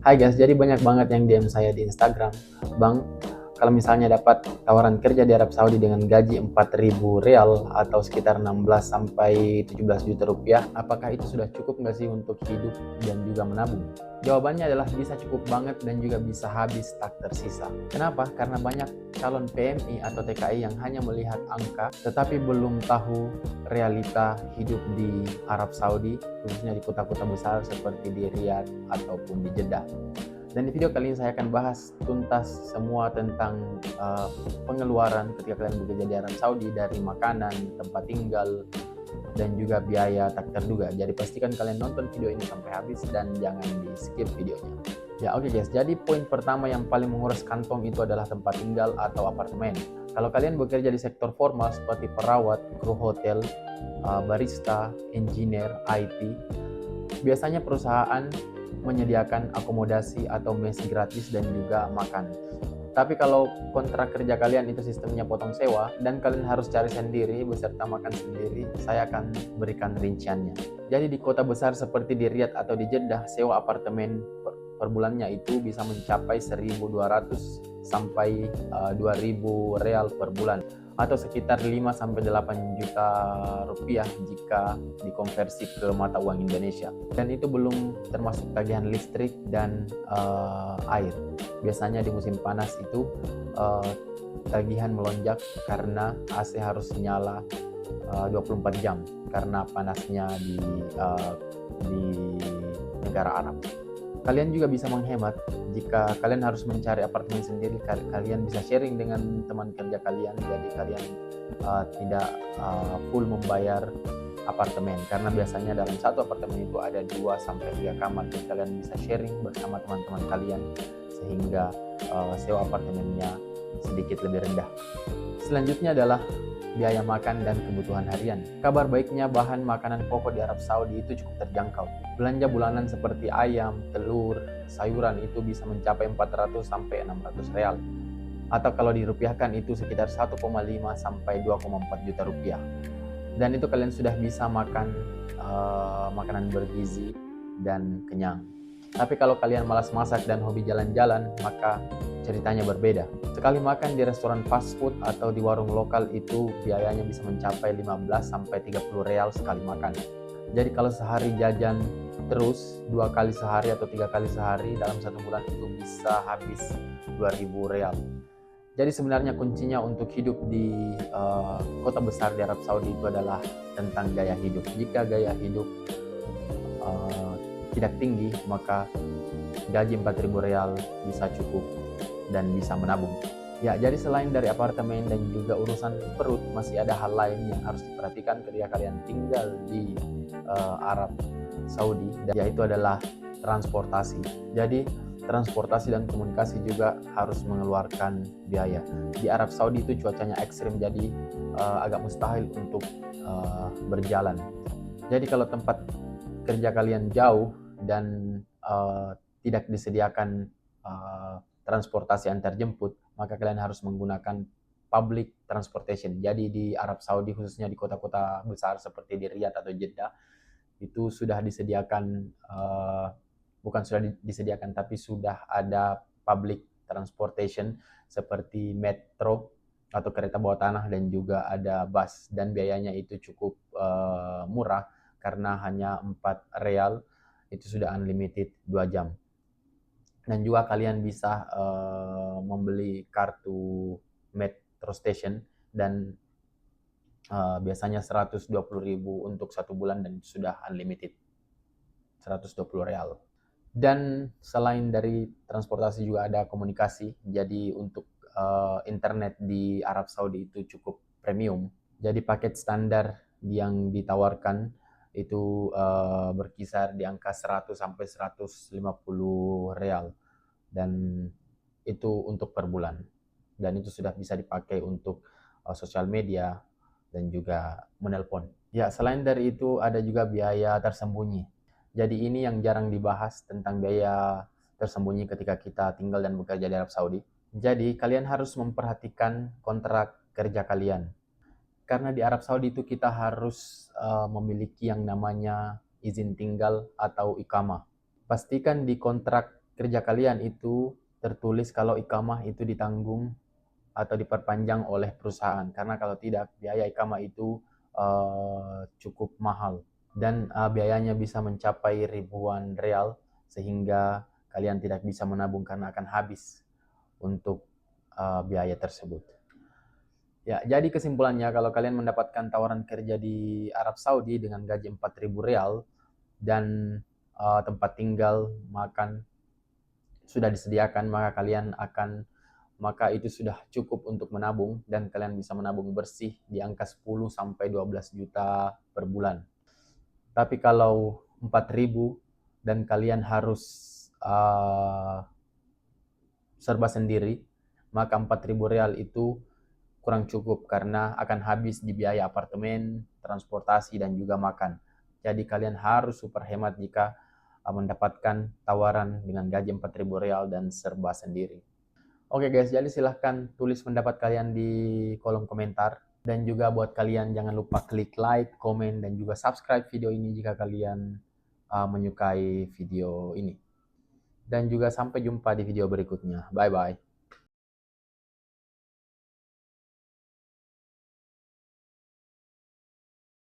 Hai guys, jadi banyak banget yang DM saya di Instagram, Bang, kalau misalnya dapat tawaran kerja di Arab Saudi dengan gaji 4.000 real atau sekitar 16 sampai 17 juta rupiah, apakah itu sudah cukup nggak sih untuk hidup dan juga menabung? Jawabannya adalah bisa cukup banget dan juga bisa habis tak tersisa. Kenapa? Karena banyak calon PMI atau TKI yang hanya melihat angka tetapi belum tahu realita hidup di Arab Saudi, khususnya di kota-kota besar seperti di Riyadh ataupun di Jeddah. Dan di video kali ini saya akan bahas tuntas semua tentang pengeluaran ketika kalian bekerja di Arab Saudi, dari makanan, tempat tinggal, dan juga biaya tak terduga. Jadi pastikan kalian nonton video ini sampai habis dan jangan di skip videonya. Ya oke guys, jadi poin pertama yang paling menguras kantong itu adalah tempat tinggal atau apartemen. Kalau kalian bekerja di sektor formal seperti perawat, kru hotel, barista, engineer, IT, biasanya perusahaan menyediakan akomodasi atau mes gratis dan juga makan. Tapi kalau kontrak kerja kalian itu sistemnya potong sewa dan kalian harus cari sendiri beserta makan sendiri, saya akan berikan rinciannya. Jadi di kota besar seperti di Riyadh atau di Jeddah, sewa apartemen per bulannya itu bisa mencapai 1.200 sampai 2.000 real per bulan, atau sekitar 5 sampai 8 juta rupiah jika dikonversi ke mata uang Indonesia. Dan itu belum termasuk tagihan listrik dan air. Biasanya di musim panas itu tagihan melonjak karena AC harus nyala 24 jam karena panasnya di negara Arab. Kalian juga bisa menghemat jika kalian harus mencari apartemen sendiri. Kalian bisa sharing dengan teman kerja kalian, jadi kalian tidak full membayar apartemen, karena biasanya dalam satu apartemen itu ada 2 sampai 3 kamar, jadi kalian bisa sharing bersama teman-teman kalian sehingga sewa apartemennya sedikit lebih rendah. Selanjutnya adalah biaya makan dan kebutuhan harian. Kabar baiknya, bahan makanan pokok di Arab Saudi itu cukup terjangkau. Belanja bulanan seperti ayam, telur, sayuran itu bisa mencapai 400 sampai 600 real. Atau kalau dirupiahkan itu sekitar 1,5 sampai 2,4 juta rupiah. Dan itu kalian sudah bisa makan makanan bergizi dan kenyang. Tapi kalau kalian malas masak dan hobi jalan-jalan, maka ceritanya berbeda. Sekali makan di restoran fast food atau di warung lokal itu biayanya bisa mencapai 15 sampai 30 real sekali makan. Jadi kalau sehari jajan terus 2 kali sehari atau 3 kali sehari, dalam 1 bulan itu bisa habis 2.000 real. Jadi sebenarnya kuncinya untuk hidup di kota besar di Arab Saudi itu adalah tentang gaya hidup. Jika gaya hidup tidak tinggi, maka gaji 4.000 real bisa cukup dan bisa menabung. Ya, jadi selain dari apartemen dan juga urusan perut, masih ada hal lain yang harus diperhatikan ketika kalian tinggal di Arab Saudi, yaitu adalah transportasi. Jadi transportasi dan komunikasi juga harus mengeluarkan biaya. Di Arab Saudi itu cuacanya ekstrim, jadi agak mustahil untuk berjalan. Jadi kalau tempat kerja kalian jauh dan tidak disediakan transportasi antar jemput, maka kalian harus menggunakan public transportation. Jadi di Arab Saudi, khususnya di kota-kota besar seperti di Riyadh atau Jeddah, itu sudah disediakan, bukan sudah disediakan, tapi sudah ada public transportation seperti metro atau kereta bawah tanah, dan juga ada bus, dan biayanya itu cukup murah karena hanya 4 real itu sudah unlimited 2 jam. Dan juga kalian bisa membeli kartu metro station, dan biasanya 120.000 untuk 1 bulan dan sudah unlimited 120 real. Dan selain dari transportasi juga ada komunikasi. Jadi untuk internet di Arab Saudi itu cukup premium. Jadi paket standar yang ditawarkan itu berkisar di angka 100 sampai 150 real, dan itu untuk per bulan, dan itu sudah bisa dipakai untuk sosial media dan juga menelpon. Ya, selain dari itu ada juga biaya tersembunyi. Jadi ini yang jarang dibahas tentang biaya tersembunyi ketika kita tinggal dan bekerja di Arab Saudi. Jadi kalian harus memperhatikan kontrak kerja kalian. Karena di Arab Saudi itu kita harus memiliki yang namanya izin tinggal atau iqamah. Pastikan di kontrak kerja kalian itu tertulis kalau ikamah itu ditanggung atau diperpanjang oleh perusahaan. Karena kalau tidak, biaya ikamah itu cukup mahal dan biayanya bisa mencapai ribuan real, sehingga kalian tidak bisa menabung karena akan habis untuk biaya tersebut. Ya, jadi kesimpulannya, kalau kalian mendapatkan tawaran kerja di Arab Saudi dengan gaji 4.000 real dan tempat tinggal, makan sudah disediakan, maka itu sudah cukup untuk menabung, dan kalian bisa menabung bersih di angka 10 sampai 12 juta per bulan. Tapi kalau 4.000 dan kalian harus serba sendiri, maka 4.000 real itu kurang cukup karena akan habis di biaya apartemen, transportasi, dan juga makan. Jadi kalian harus super hemat jika mendapatkan tawaran dengan gaji 4.000 real dan serba sendiri. Oke guys, jadi silahkan tulis pendapat kalian di kolom komentar. Dan juga buat kalian, jangan lupa klik like, komen, dan juga subscribe video ini jika kalian menyukai video ini. Dan juga sampai jumpa di video berikutnya. Bye-bye.